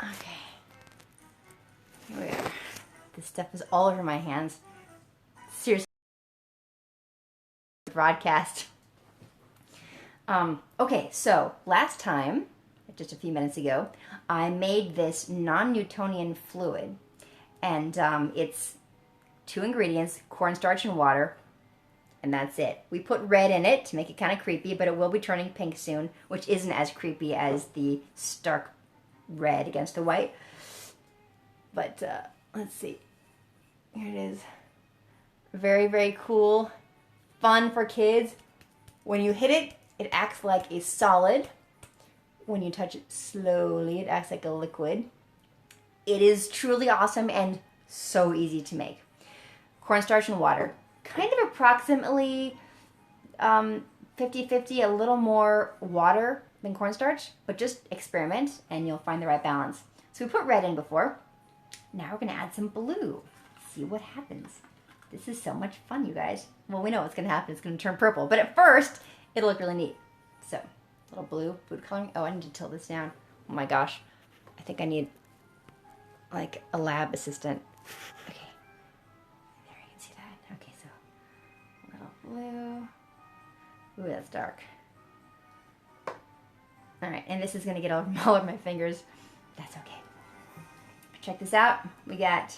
Okay. Here we are. This stuff is all over my hands. Seriously. Broadcast. Okay, so last time, just a few minutes ago, I made this non-Newtonian fluid. And it's 2 ingredients, cornstarch and water, and that's it. We put red in it to make it kind of creepy, but it will be turning pink soon, which isn't as creepy as the stark red against the white. But let's see. Here it is. Very, very cool. Fun for kids. When you hit it, it acts like a solid. When you touch it slowly, it acts like a liquid. It is truly awesome and so easy to make. Cornstarch and water. Kind of approximately 50-50, a little more water than cornstarch, but just experiment and you'll find the right balance. So we put red in before. Now we're going to add some blue. See what happens. This is so much fun, you guys. Well, we know what's going to happen. It's going to turn purple. But at first, it'll look really neat. So, a little blue food coloring. Oh, I need to tilt this down. Oh my gosh. I think I need, like, a lab assistant. Okay. There, you can see that. Okay, so, a little blue. Ooh, that's dark. All right, and this is going to get all over my fingers. That's okay. Check this out. We got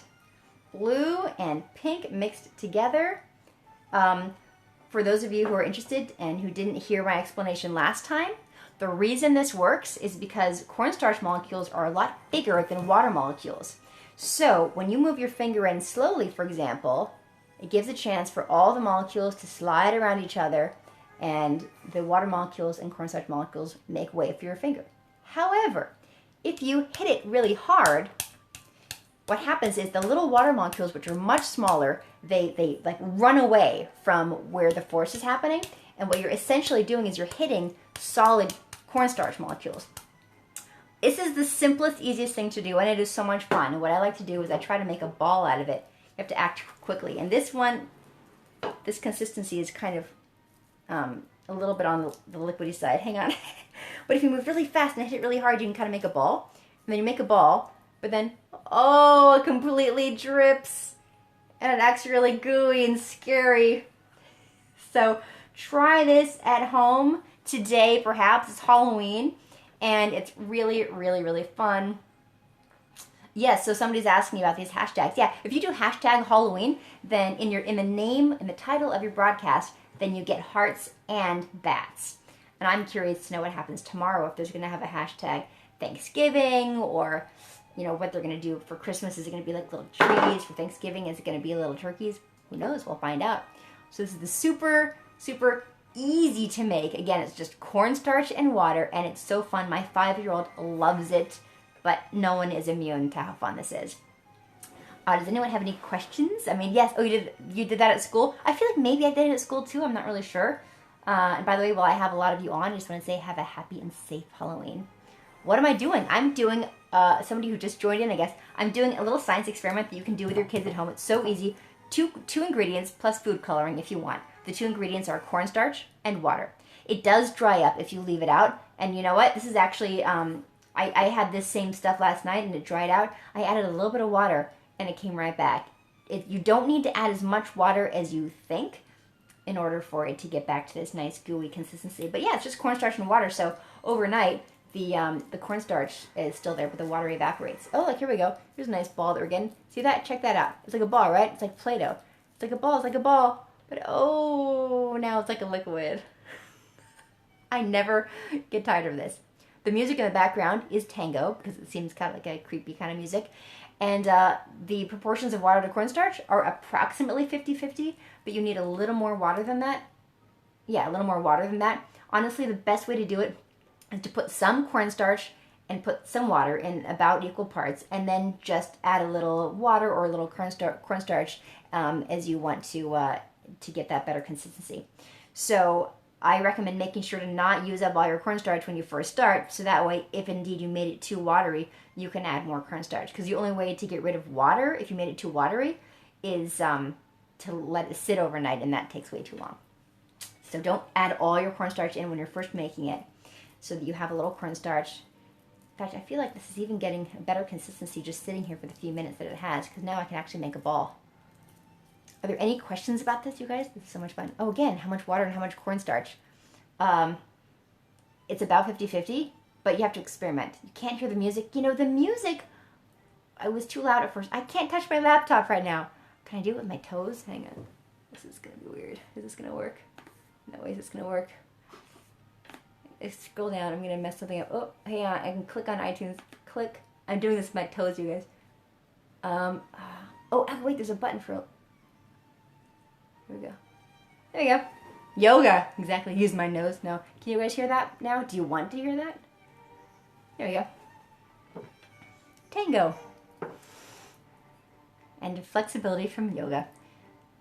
blue and pink mixed together. For those of you who are interested and who didn't hear my explanation last time, the reason this works is because cornstarch molecules are a lot bigger than water molecules. So when you move your finger in slowly, for example, it gives a chance for all the molecules to slide around each other, and the water molecules and cornstarch molecules make way for your finger. However, if you hit it really hard, what happens is the little water molecules, which are much smaller, they like run away from where the force is happening. And what you're essentially doing is you're hitting solid cornstarch molecules. This is the simplest, easiest thing to do, and it is so much fun. And what I like to do is I try to make a ball out of it. You have to act quickly. And this one, this consistency is kind of a little bit on the liquidy side. Hang on. But if you move really fast and hit it really hard, you can kind of make a ball. And then you make a ball, but then, oh, it completely drips. And it acts really gooey and scary. So try this at home today, perhaps. It's Halloween, and it's really, really, really fun. Yes, so somebody's asking me about these hashtags. Yeah, if you do hashtag Halloween, then in the name, in the title of your broadcast, then you get hearts and bats. And I'm curious to know what happens tomorrow, if there's going to have a hashtag Thanksgiving, or you know what they're going to do for Christmas. Is it going to be like little trees? For Thanksgiving, is it going to be little turkeys? Who knows? We'll find out. So this is the super, super easy to make. Again, it's just cornstarch and water, and it's so fun. My 5-year-old loves it, but no one is immune to how fun this is. Does anyone have any questions? I mean, yes. Oh, you did that at school? I feel like maybe I did it at school too. I'm not really sure. And by the way, while I have a lot of you on, I just want to say have a happy and safe Halloween. What am I doing? I'm doing, somebody who just joined in, I guess, I'm doing a little science experiment that you can do with your kids at home. It's so easy. Two ingredients plus food coloring if you want. The 2 ingredients are cornstarch and water. It does dry up if you leave it out. And you know what? This is actually, I had this same stuff last night and it dried out. I added a little bit of water and it came right back. You don't need to add as much water as you think in order for it to get back to this nice gooey consistency. But yeah, it's just cornstarch and water. So overnight, the cornstarch is still there, but the water evaporates. Oh, look, here we go. Here's a nice ball that we're getting. See that? Check that out. It's like a ball, right? It's like Play-Doh. It's like a ball. It's like a ball. But oh, now it's like a liquid. I never get tired of this. The music in the background is tango, because it seems kind of like a creepy kind of music. And the proportions of water to cornstarch are approximately 50-50, but you need a little more water than that. Yeah, a little more water than that. Honestly, the best way to do it is to put some cornstarch and put some water in about equal parts, and then just add a little water or a little cornstarch as you want to get that better consistency. So I recommend making sure to not use up all your cornstarch when you first start, so that way, if indeed you made it too watery, you can add more cornstarch. Because the only way to get rid of water, if you made it too watery, is to let it sit overnight, and that takes way too long. So don't add all your cornstarch in when you're first making it, so that you have a little cornstarch In fact, I feel like this is even getting a better consistency just sitting here for the few minutes that it has, because now I can actually make a ball. Are there any questions about this, you guys? This is so much fun. Oh, again, how much water and how much cornstarch? It's about 50-50, but you have to experiment. You can't hear the music. You know, the music, I was too loud at first. I can't touch my laptop right now. Can I do it with my toes? Hang on. This is going to be weird. Is this going to work? No way is this going to work. Scroll down. I'm going to mess something up. Oh, hang on. I can click on iTunes. Click. I'm doing this with my toes, you guys. Oh, wait, there's a button for... Here we go. There we go. Yoga. Exactly. Use my nose. No. Can you guys hear that now? Do you want to hear that? There we go. Tango. And flexibility from yoga.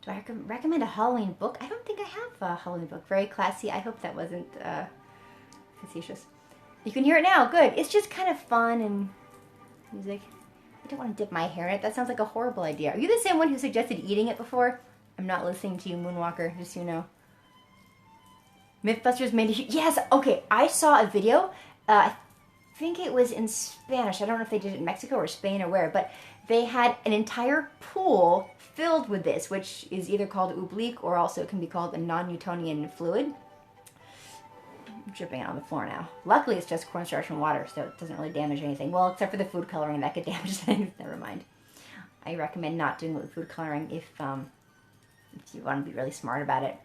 Do I recommend a Halloween book? I don't think I have a Halloween book. Very classy. I hope that wasn't facetious. You can hear it now. Good. It's just kind of fun and music. I don't want to dip my hair in it. That sounds like a horrible idea. Are you the same one who suggested eating it before? I'm not listening to you, Moonwalker, just so you know. Mythbusters made a huge... Yes, okay, I saw a video. I think it was in Spanish. I don't know if they did it in Mexico or Spain or where, but they had an entire pool filled with this, which is either called oblique or also can be called a non-Newtonian fluid. I'm dripping on the floor now. Luckily, it's just cornstarch and water, so it doesn't really damage anything. Well, except for the food coloring, that could damage things. Never mind. I recommend not doing it with food coloring if you want to be really smart about it.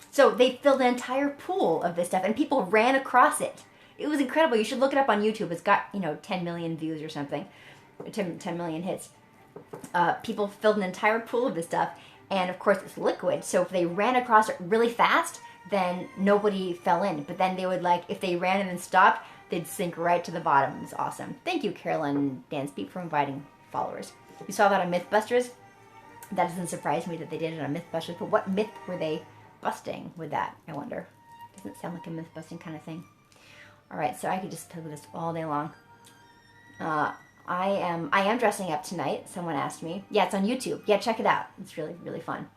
So they filled an entire pool of this stuff, and people ran across it. It was incredible. You should look it up on YouTube. It's got, 10 million views or something. 10 million hits. People filled an entire pool of this stuff, and of course it's liquid, so if they ran across it really fast, then nobody fell in. But then they would, if they ran and then stopped, they'd sink right to the bottom. It was awesome. Thank you, Carolyn Danspeak, for inviting followers. You saw that on Mythbusters? That doesn't surprise me that they did it on Mythbusters, but what myth were they busting with that, I wonder? Doesn't sound like a myth-busting kind of thing. Alright, so I could just play with this all day long. I am dressing up tonight, someone asked me. Yeah, it's on YouTube. Yeah, check it out. It's really, really fun.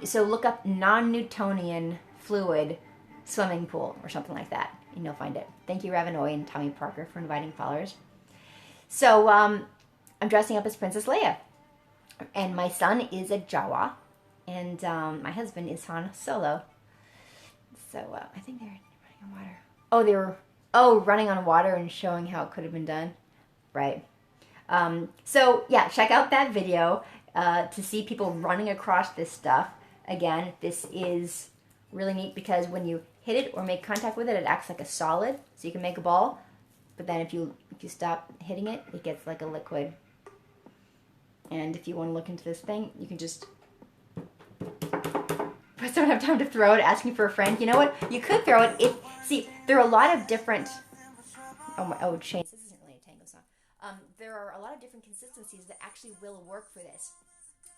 So look up non-Newtonian fluid swimming pool or something like that, and you'll find it. Thank you, Ravenoy and Tommy Parker, for inviting followers. So, I'm dressing up as Princess Leia. And my son is a Jawa, and my husband is Han Solo. So I think they're running on water. Oh, they were running on water and showing how it could have been done. Right. So yeah, check out that video to see people running across this stuff. Again, this is really neat because when you hit it or make contact with it, it acts like a solid, so you can make a ball. But then if you stop hitting it, it gets like a liquid. And if you want to look into this thing, you can just... I don't have time to throw it, asking for a friend. You know what? You could throw it. See, there are a lot of different... Oh, chains. This isn't really a tango song. There are a lot of different consistencies that actually will work for this.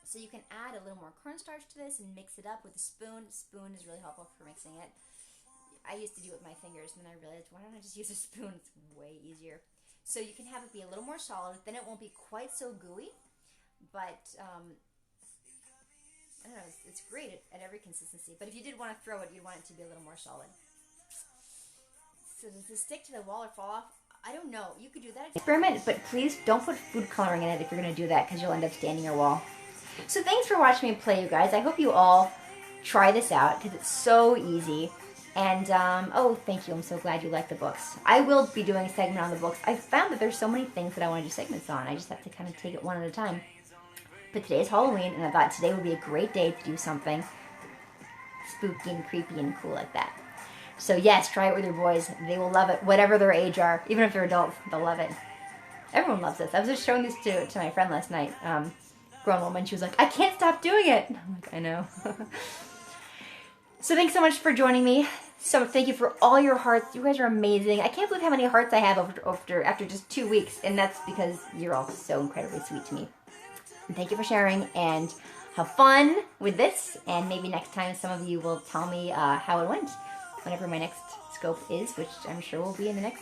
So you can add a little more cornstarch to this and mix it up with a spoon. Spoon is really helpful for mixing it. I used to do it with my fingers, and then I realized, why don't I just use a spoon? It's way easier. So you can have it be a little more solid. Then it won't be quite so gooey. But, I don't know, it's great at every consistency. But if you did want to throw it, you'd want it to be a little more solid. So does this stick to the wall or fall off? I don't know. You could do that. Experiment, but please don't put food coloring in it if you're going to do that, because you'll end up staining your wall. So thanks for watching me play, you guys. I hope you all try this out, because it's so easy. And, oh, thank you. I'm so glad you like the books. I will be doing a segment on the books. I found that there's so many things that I want to do segments on. I just have to kind of take it one at a time. But today is Halloween, and I thought today would be a great day to do something spooky and creepy and cool like that. So yes, try it with your boys. They will love it, whatever their age are. Even if they're adults, they'll love it. Everyone loves this. I was just showing this to my friend last night, grown woman. She was like, I can't stop doing it. I'm like, I know. So thanks so much for joining me. So thank you for all your hearts. You guys are amazing. I can't believe how many hearts I have after just 2 weeks, and that's because you're all so incredibly sweet to me. And thank you for sharing, and have fun with this, and maybe next time some of you will tell me how it went whenever my next scope is, which I'm sure will be in the next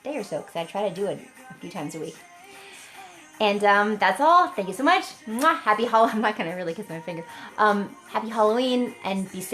day or so, because I try to do it a few times a week. And that's all. Thank you so much. Mwah. Happy Halloween. I'm not going to really kiss my finger. Happy Halloween, and be safe.